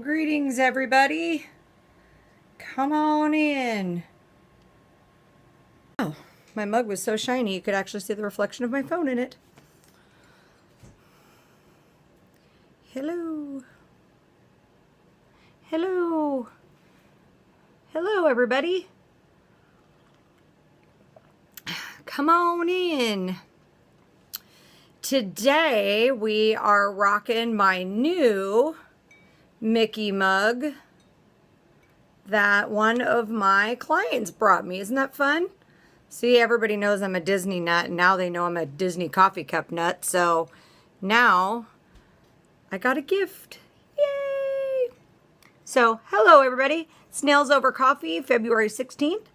Greetings everybody. Come on in. Oh, my mug was so shiny you could actually see the reflection of my phone in it. Hello. Hello. Hello everybody. Come on in. Today we are rocking my new Mickey mug that one of my clients brought me. Isn't that fun? See, everybody knows I'm a Disney nut, and now they know I'm a Disney coffee cup nut. So now I got a gift. Yay! So hello everybody. Snails Over Coffee, February 16th.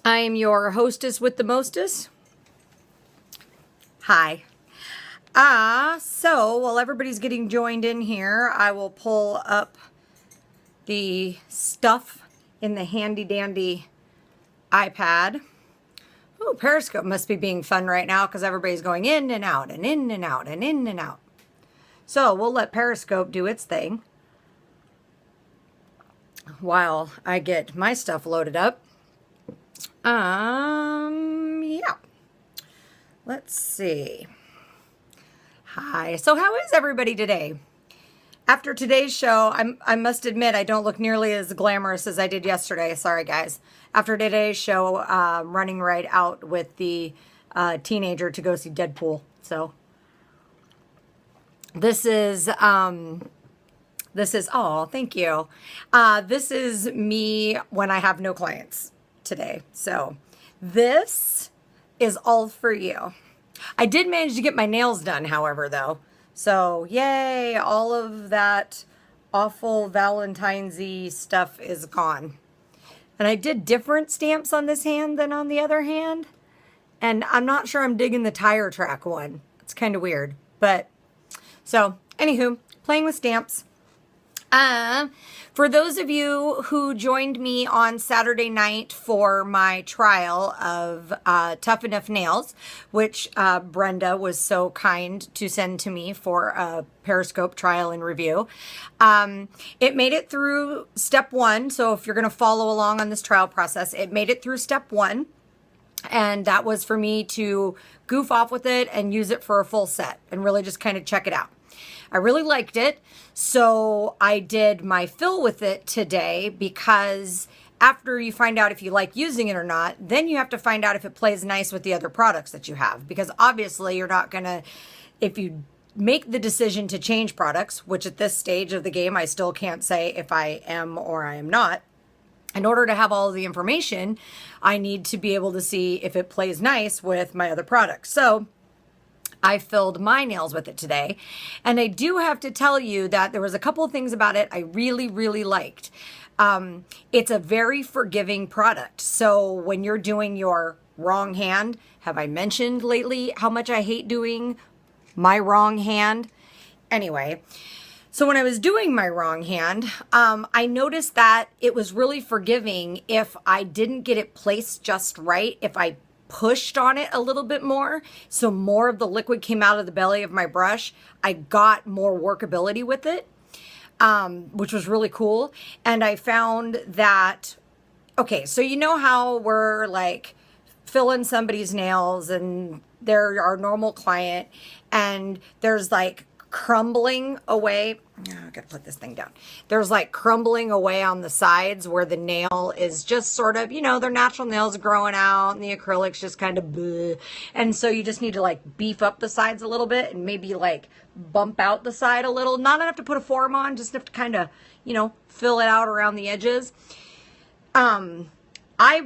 I am your hostess with the mostest. Hi. So while everybody's getting joined in here, I will pull up the stuff in the handy dandy iPad. Oh, Periscope must be being fun right now because everybody's going in and out and in and out and in and out. So we'll let Periscope do its thing while I get my stuff loaded up. Yeah. Let's see. Hi. So how is everybody today? After today's show, I must admit I don't look nearly as glamorous as I did yesterday. Sorry, guys. After today's show, running right out with the teenager to go see Deadpool. So this is, oh, thank you. This is me when I have no clients today. So this is all for you. I did manage to get my nails done, however, though. So, yay, all of that awful Valentine's-y stuff is gone. And I did different stamps on this hand than on the other hand. And I'm not sure I'm digging the tire track one. It's kind of weird. But, so, anywho, playing with stamps. For those of you who joined me on Saturday night for my trial of Tough Enough Nails, which Brenda was so kind to send to me for a Periscope trial and review, it made it through step one. So if you're going to follow along on this trial process, it made it through step one. And that was for me to goof off with it and use it for a full set and really just kind of check it out. I really liked it, so I did my fill with it today because after you find out if you like using it or not, then you have to find out if it plays nice with the other products that you have. Because obviously you're not going to, if you make the decision to change products, which at this stage of the game I still can't say if I am or I am not, in order to have all of the information, I need to be able to see if it plays nice with my other products. So I filled my nails with it today. And I do have to tell you that there was a couple of things about it I really, really liked. It's a very forgiving product. So when you're doing your wrong hand, have I mentioned lately how much I hate doing my wrong hand? Anyway, so when I was doing my wrong hand, I noticed that it was really forgiving if I didn't get it placed just right, if I pushed on it a little bit more, so more of the liquid came out of the belly of my brush, I got more workability with it, which was really cool. And I found that, okay, so you know how we're like filling somebody's nails and they're our normal client and there's like crumbling away. Oh, I gotta put this thing down. There's like crumbling away on the sides where the nail is just sort of, you know, their natural nails growing out and the acrylic's just kind of bleh. And so you just need to like beef up the sides a little bit and maybe like bump out the side a little. Not enough to put a form on, just enough to kind of, you know, fill it out around the edges.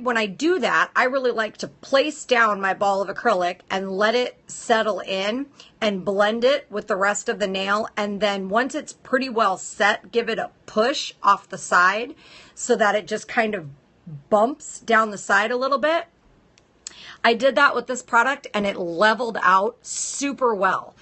When I do that, I really like to place down my ball of acrylic and let it settle in and blend it with the rest of the nail. And then once it's pretty well set, give it a push off the side so that it just kind of bumps down the side a little bit. I did that with this product and it leveled out super well.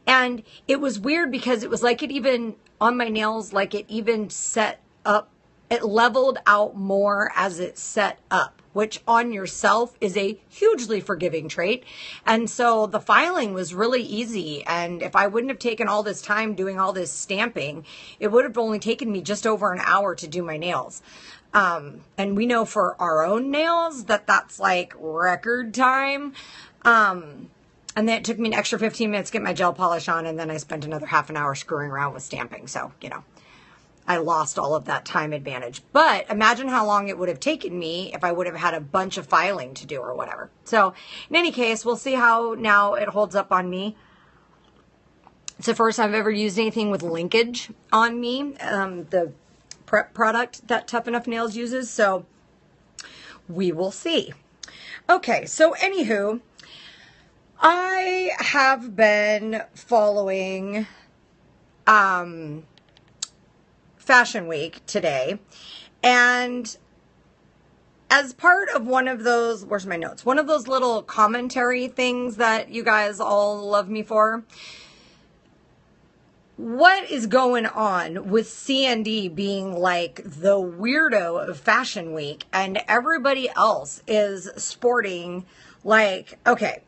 And it was weird because it was like it even, on my nails, like it even set up it leveled out more as it set up, which on yourself is a hugely forgiving trait. And so the filing was really easy. And if I wouldn't have taken all this time doing all this stamping, it would have only taken me just over an hour to do my nails. And we know for our own nails that that's like record time. And then it took me an extra 15 minutes to get my gel polish on. And then I spent another half an hour screwing around with stamping. So, you know, I lost all of that time advantage. But imagine how long it would have taken me if I would have had a bunch of filing to do or whatever. So in any case, we'll see how now it holds up on me. It's the first time I've ever used anything with linkage on me. The prep product that Tough Enough Nails uses. So we will see. Okay, so anywho, I have been following Fashion Week today, and as part of one of those, where's my notes? One of those little commentary things that you guys all love me for. What is going on with CND being like the weirdo of Fashion Week and everybody else is sporting like, okay.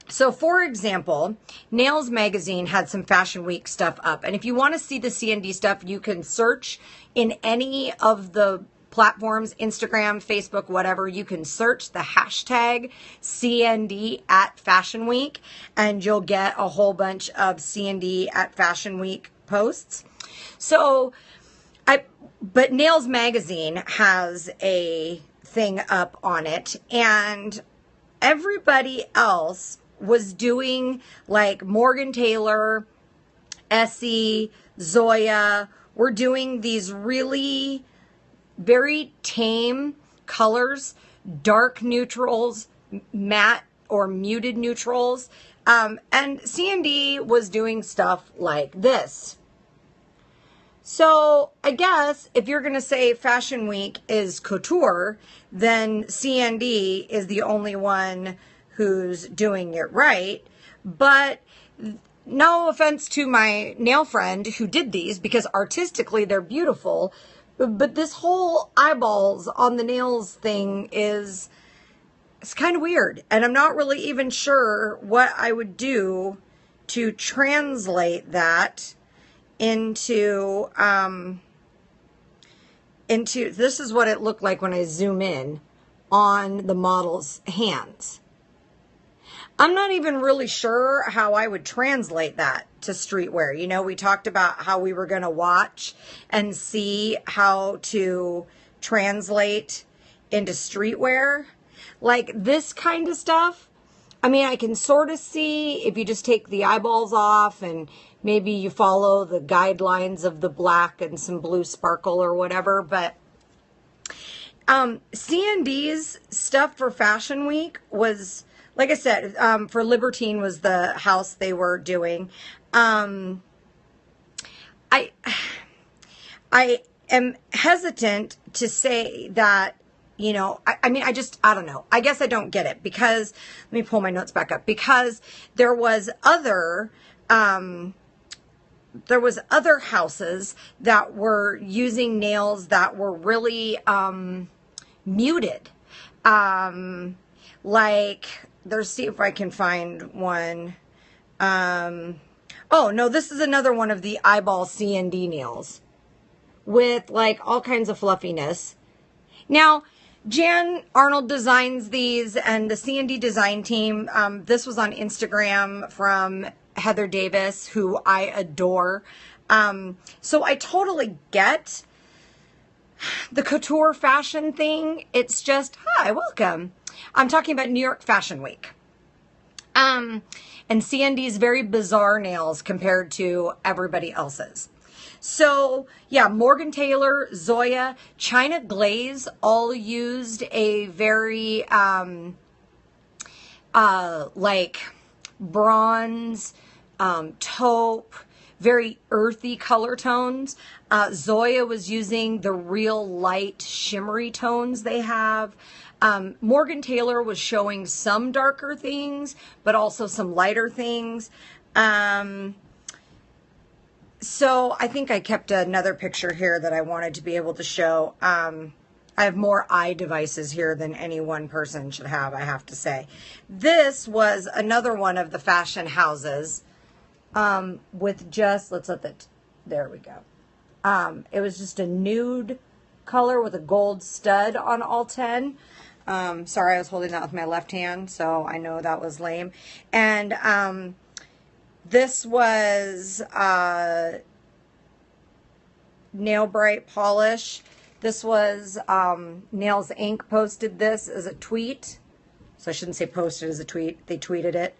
So, for example, Nails Magazine had some Fashion Week stuff up. And if you want to see the CND stuff, you can search in any of the platforms, Instagram, Facebook, whatever. You can search the hashtag CND at Fashion Week, and you'll get a whole bunch of CND at Fashion Week posts. So, but Nails Magazine has a thing up on it, and everybody else was doing, like Morgan Taylor, Essie, Zoya, were doing these really very tame colors, dark neutrals, matte or muted neutrals. And CND was doing stuff like this. So I guess if you're going to say Fashion Week is couture, then CND is the only one who's doing it right. But no offense to my nail friend who did these, because artistically they're beautiful, but this whole eyeballs on the nails thing it's kind of weird. And I'm not really even sure what I would do to translate that into this is what it looked like when I zoom in on the model's hands. I'm not even really sure how I would translate that to streetwear. You know, we talked about how we were going to watch and see how to translate into streetwear. Like this kind of stuff, I mean, I can sort of see if you just take the eyeballs off and maybe you follow the guidelines of the black and some blue sparkle or whatever. But CND's stuff for Fashion Week was, like I said, for Libertine was the house they were doing. I am hesitant to say that, you know, I mean, I don't know. I guess I don't get it because, let me pull my notes back up, because there was other houses that were using nails that were really muted. Like, there's, see if I can find one. Oh, no, this is another one of the eyeball CND nails with like all kinds of fluffiness. Now, Jan Arnold designs these, and the CND design team, this was on Instagram from Heather Davis, who I adore. So I totally get the couture fashion thing. It's just, hi, welcome. I'm talking about New York Fashion Week. And CND's very bizarre nails compared to everybody else's. So, yeah, Morgan Taylor, Zoya, China Glaze all used a very, like bronze, taupe, very earthy color tones. Zoya was using the real light shimmery tones they have. Morgan Taylor was showing some darker things, but also some lighter things. So I think I kept another picture here that I wanted to be able to show. I have more eye devices here than any one person should have, I have to say. This was another one of the fashion houses with just, there we go. It was just a nude color with a gold stud on all 10. Sorry, I was holding that with my left hand, so I know that was lame. And this was Nail Bright Polish. This was Nails Inc. posted this as a tweet. So I shouldn't say posted as a tweet. They tweeted it.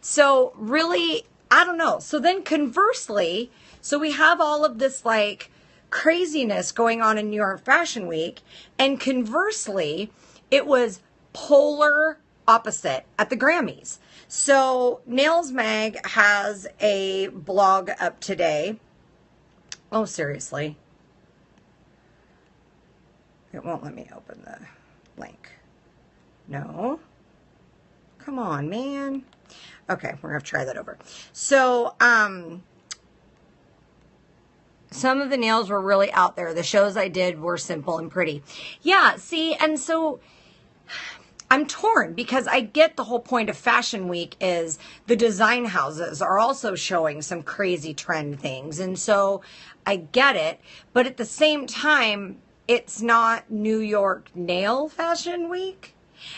So really, I don't know. So then conversely, so we have all of this like craziness going on in New York Fashion Week. And conversely, it was polar opposite at the Grammys. So Nails Mag has a blog up today. Oh, seriously. It won't let me open the link. No. Come on, man. Okay, we're going to try that over. So, some of the nails were really out there. The shows I did were simple and pretty. Yeah, see, and so I'm torn because I get the whole point of Fashion Week is the design houses are also showing some crazy trend things. And so I get it. But at the same time, it's not New York Nail Fashion Week.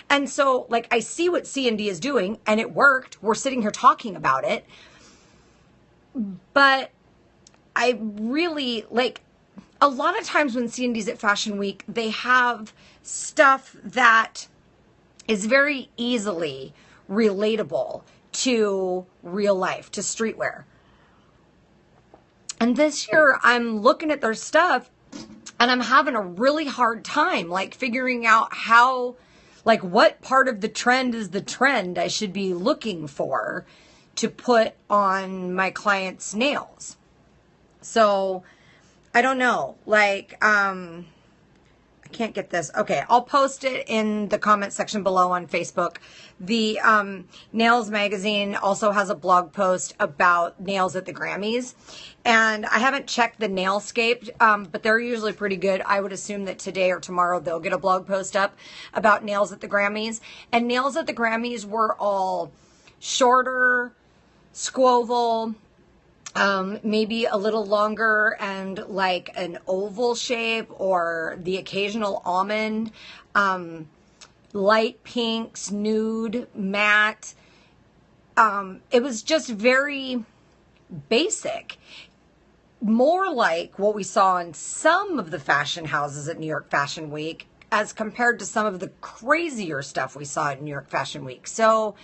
And so, like, I see what CND is doing, and it worked. We're sitting here talking about it. But I really, like, a lot of times when CND's at Fashion Week, they have stuff that is very easily relatable to real life, to streetwear. And this year, I'm looking at their stuff, and I'm having a really hard time, like, figuring out how, like, what part of the trend is the trend I should be looking for to put on my clients' nails. So, I don't know. Like, I can't get this. Okay, I'll post it in the comment section below on Facebook. The Nails Magazine also has a blog post about nails at the Grammys. And I haven't checked the Nailscape, but they're usually pretty good. I would assume that today or tomorrow they'll get a blog post up about nails at the Grammys. And nails at the Grammys were all shorter, squoval, maybe a little longer and like an oval shape or the occasional almond, light pinks, nude, matte. It was just very basic. More like what we saw in some of the fashion houses at New York Fashion Week as compared to some of the crazier stuff we saw at New York Fashion Week. So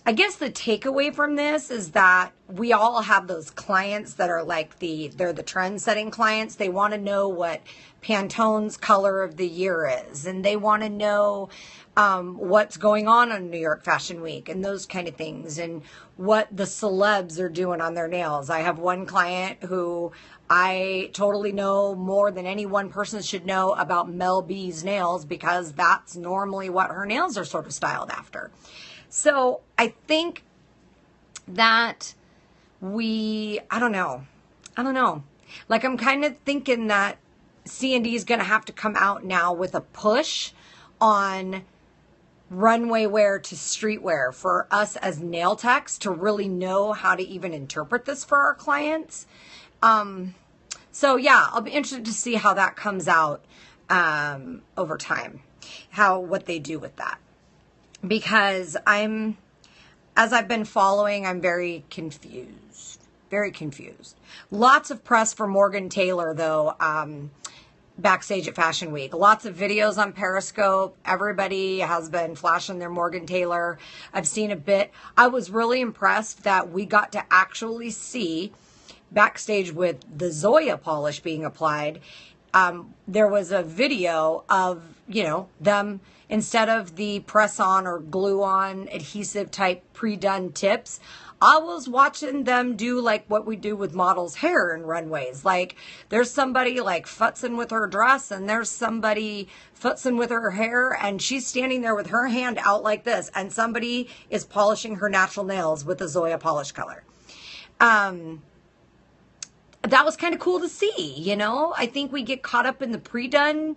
I guess the takeaway from this is that we all have those clients that are like they're the trend setting clients. They want to know what Pantone's color of the year is, and they want to know what's going on New York Fashion Week and those kind of things, and what the celebs are doing on their nails. I have one client who I totally know more than any one person should know about Mel B's nails because that's normally what her nails are sort of styled after. So I think that I don't know. Like, I'm kind of thinking that CND is going to have to come out now with a push on runway wear to streetwear for us as nail techs to really know how to even interpret this for our clients. So yeah, I'll be interested to see how that comes out over time, what they do with that. Because as I've been following, I'm very confused. Lots of press for Morgan Taylor, though, backstage at Fashion Week. Lots of videos on Periscope. Everybody has been flashing their Morgan Taylor. I've seen a bit. I was really impressed that we got to actually see backstage with the Zoya polish being applied. There was a video of, them, instead of the press-on or glue-on adhesive type pre-done tips, I was watching them do like what we do with models' hair in runways. Like, there's somebody like futzing with her dress, and there's somebody futzing with her hair, and she's standing there with her hand out like this, and somebody is polishing her natural nails with the Zoya polish color. that was kind of cool to see, you know? I think we get caught up in the pre-done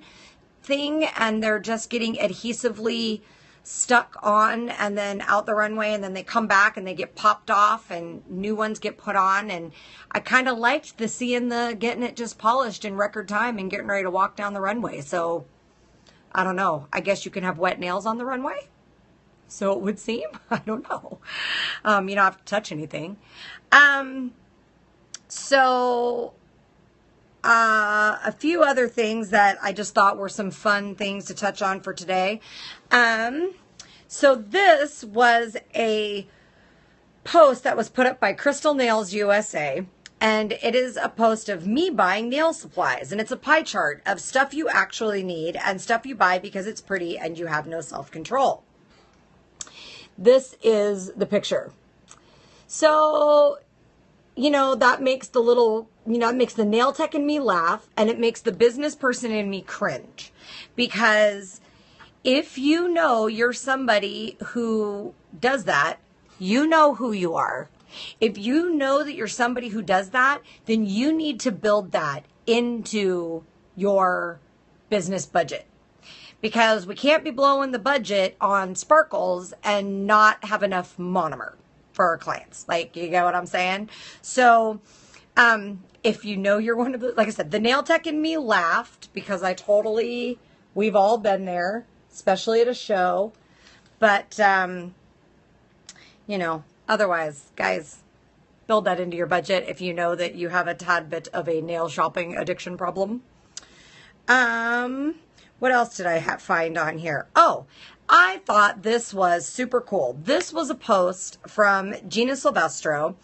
thing and they're just getting adhesively stuck on and then out the runway, and then they come back and they get popped off and new ones get put on. And I kind of liked the seeing the getting it just polished in record time and getting ready to walk down the runway. So I don't know. I guess you can have wet nails on the runway. So it would seem. I don't know. You don't have to touch anything. A few other things that I just thought were some fun things to touch on for today. So this was a post that was put up by Crystal Nails USA. And it is a post of me buying nail supplies. And it's a pie chart of stuff you actually need and stuff you buy because it's pretty and you have no self-control. This is the picture. So, you know, that makes the little, you know, it makes the nail tech in me laugh, and it makes the business person in me cringe. Because if you know you're somebody who does that, you know who you are. If you know that you're somebody who does that, then you need to build that into your business budget. Because we can't be blowing the budget on sparkles and not have enough monomer for our clients. Like, you get what I'm saying? So, if you know you're one of the, like I said, the nail tech in me laughed because we've all been there, especially at a show. But, you know, otherwise, guys, build that into your budget if you know that you have a tad bit of a nail shopping addiction problem. What else did I find on here? Oh, I thought this was super cool. This was a post from Gina Silvestro,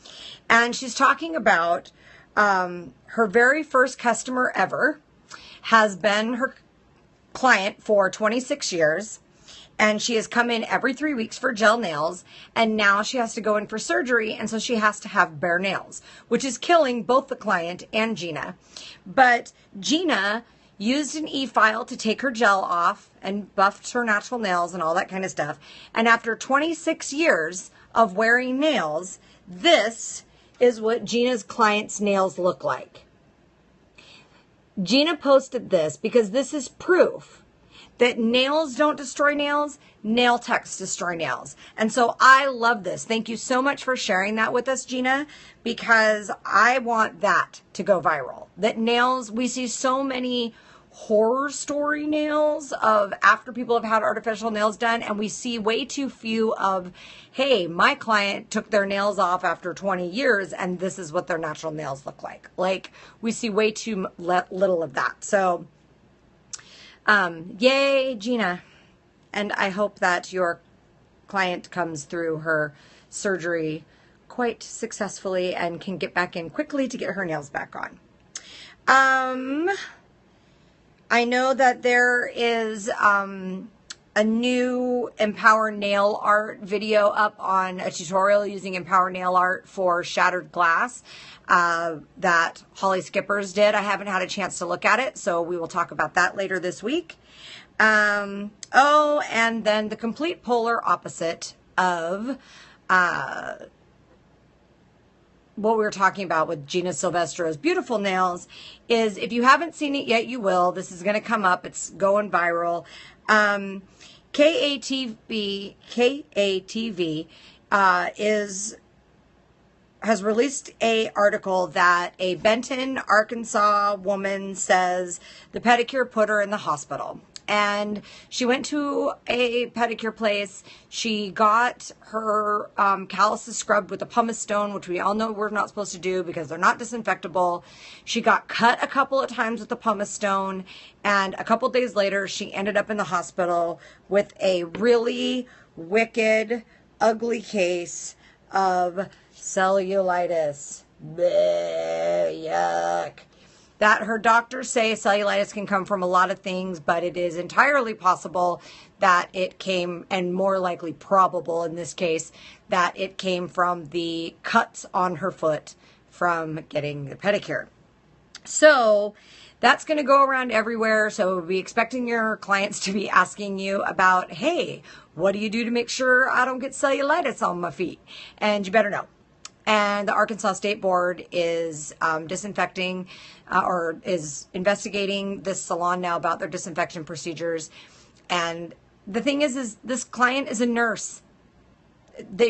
and she's talking about her very first customer ever has been her client for 26 years, and she has come in every 3 weeks for gel nails, and now she has to go in for surgery, and so she has to have bare nails, which is killing both the client and Gina. But Gina used an e-file to take her gel off and buffed her natural nails and all that kind of stuff. And after 26 years of wearing nails, this is what Gina's client's nails look like. Gina posted this because this is proof that nails don't destroy nails, nail techs destroy nails. And so I love this. Thank you so much for sharing that with us, Gina, because I want that to go viral. That nails, we see so many horror story nails of after people have had artificial nails done, and we see way too few of, hey, my client took their nails off after 20 years and this is what their natural nails look like. Like, we see way too little of that. So yay, Gina. And I hope that your client comes through her surgery quite successfully and can get back in quickly to get her nails back on. I know that there is a new Empower Nail Art video up on a tutorial using Empower Nail Art for shattered glass that Holly Skippers did. I haven't had a chance to look at it, so we will talk about that later this week. Oh, and then the complete polar opposite of what we were talking about with Gina Silvestro's beautiful nails is, if you haven't seen it yet, you will. This is going to come up. It's going viral. KATV has released a article that a Benton, Arkansas woman says the pedicure put her in the hospital. And she went to a pedicure place. She got her calluses scrubbed with a pumice stone, which we all know we're not supposed to do because they're not disinfectable. She got cut a couple of times with the pumice stone. And a couple days later, she ended up in the hospital with a really wicked, ugly case of cellulitis. Bleh, yuck. That her doctors say cellulitis can come from a lot of things, but it is entirely possible that it came, and more likely probable in this case, that it came from the cuts on her foot from getting the pedicure. So that's going to go around everywhere. So we'll be expecting your clients to be asking you about, hey, what do you do to make sure I don't get cellulitis on my feet? And you better know. And the Arkansas State Board is disinfecting or is investigating this salon now about their disinfection procedures. And the thing is this client is a nurse.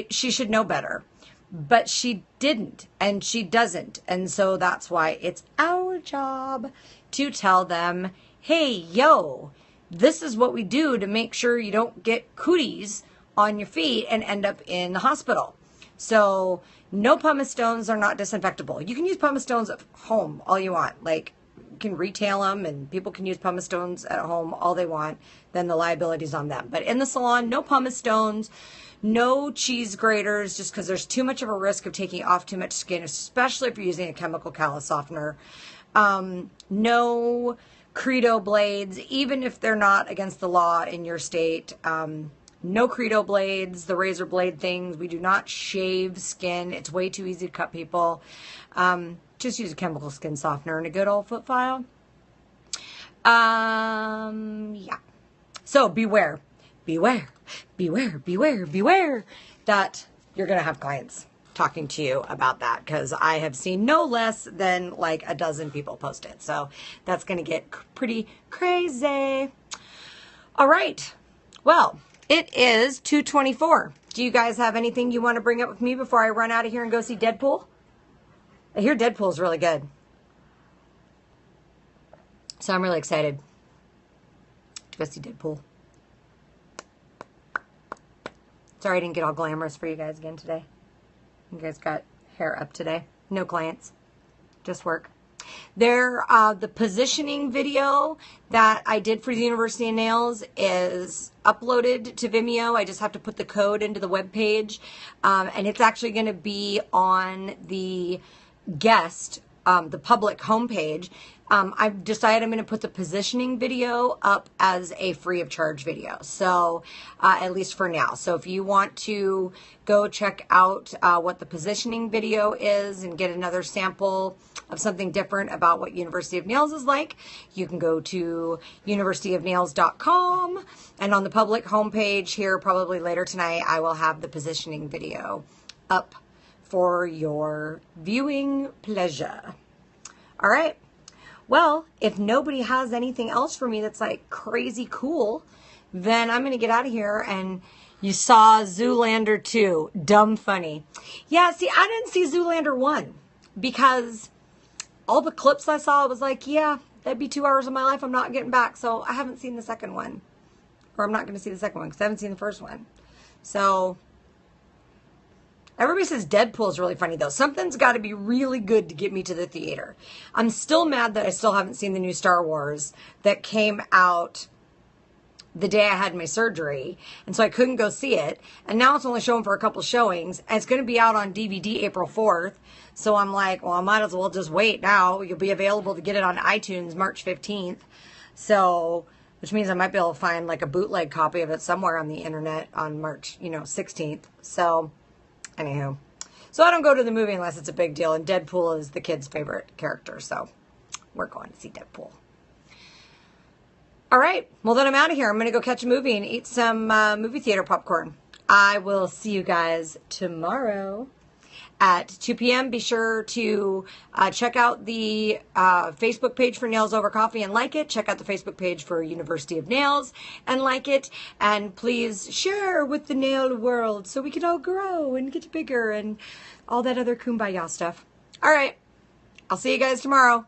She should know better. But she didn't, and she doesn't. And so that's why it's our job to tell them, hey, yo, this is what we do to make sure you don't get cooties on your feet and end up in the hospital. So no pumice stones are not disinfectable. You can use pumice stones at home all you want. Like, you can retail them, and people can use pumice stones at home all they want. Then the liability's on them. But in the salon, no pumice stones. No cheese graters, just because there's too much of a risk of taking off too much skin, especially if you're using a chemical callus softener. No Credo blades, even if they're not against the law in your state. No Credo blades, the razor blade things. We do not shave skin. It's way too easy to cut people. Just use a chemical skin softener and a good old foot file. Yeah. So beware. Beware, beware, beware, beware that you're going to have clients talking to you about that, because I have seen no less than like a dozen people post it. So that's going to get pretty crazy. All right. Well, it is 2:24. Do you guys have anything you want to bring up with me before I run out of here and go see Deadpool? I hear Deadpool is really good. So I'm really excited to go see Deadpool. Sorry I didn't get all glamorous for you guys again today. You guys got hair up today. No clients. Just work. The positioning video that I did for the University of Nails is uploaded to Vimeo. I just have to put the code into the webpage. And it's actually going to be on the guest, the public homepage. I've decided I'm going to put the positioning video up as a free of charge video. So, at least for now. So if you want to go check out what the positioning video is and get another sample of something different about what University of Nails is like, you can go to universityofnails.com, and on the public homepage here, probably later tonight, I will have the positioning video up for your viewing pleasure. All right. Well, if nobody has anything else for me that's like crazy cool, then I'm going to get out of here. And you saw Zoolander 2. Dumb funny. Yeah, see, I didn't see Zoolander 1 because all the clips I saw, I was like, yeah, that'd be 2 hours of my life I'm not getting back. So I haven't seen the second one. Or I'm not going to see the second one because I haven't seen the first one. So everybody says Deadpool is really funny, though. Something's got to be really good to get me to the theater. I'm still mad that I still haven't seen the new Star Wars that came out the day I had my surgery, and so I couldn't go see it. And now it's only showing for a couple showings, and it's going to be out on DVD April 4th. So I'm like, well, I might as well just wait now. You'll be available to get it on iTunes March 15th. So, which means I might be able to find like a bootleg copy of it somewhere on the internet on March, 16th. So, anywho, so I don't go to the movie unless it's a big deal, and Deadpool is the kid's favorite character, so we're going to see Deadpool. All right, well then I'm out of here. I'm going to go catch a movie and eat some movie theater popcorn. I will see you guys tomorrow at 2 p.m. Be sure to check out the Facebook page for Nails Over Coffee and like it. Check out the Facebook page for University of Nails and like it. And please share with the nail world so we can all grow and get bigger and all that other kumbaya stuff. All right. I'll see you guys tomorrow.